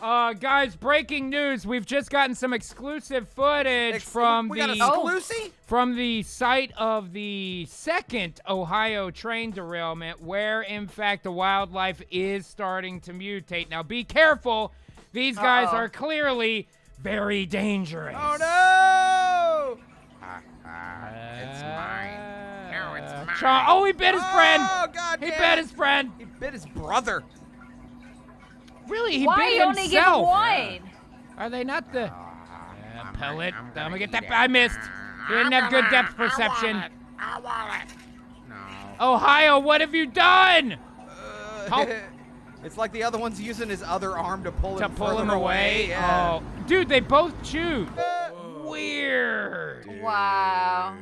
Guys, breaking news. We've just gotten some exclusive footage from the site of the second Ohio train derailment where, in fact, the wildlife is starting to mutate. Now, be careful. These guys are clearly very dangerous. Oh, no! It's mine. No, it's mine. Oh, he bit his friend. Oh, God He bit his friend. He bit his brother. Really? He Why bit you only give himself. one? Are they not the... pellet. I'm gonna get that. I missed. He didn't have good depth perception. I want it. No. Ohio, what have you done? It's like the other one's using his other arm to pull him away. Yeah. Oh, dude, they both chewed. Weird. Wow.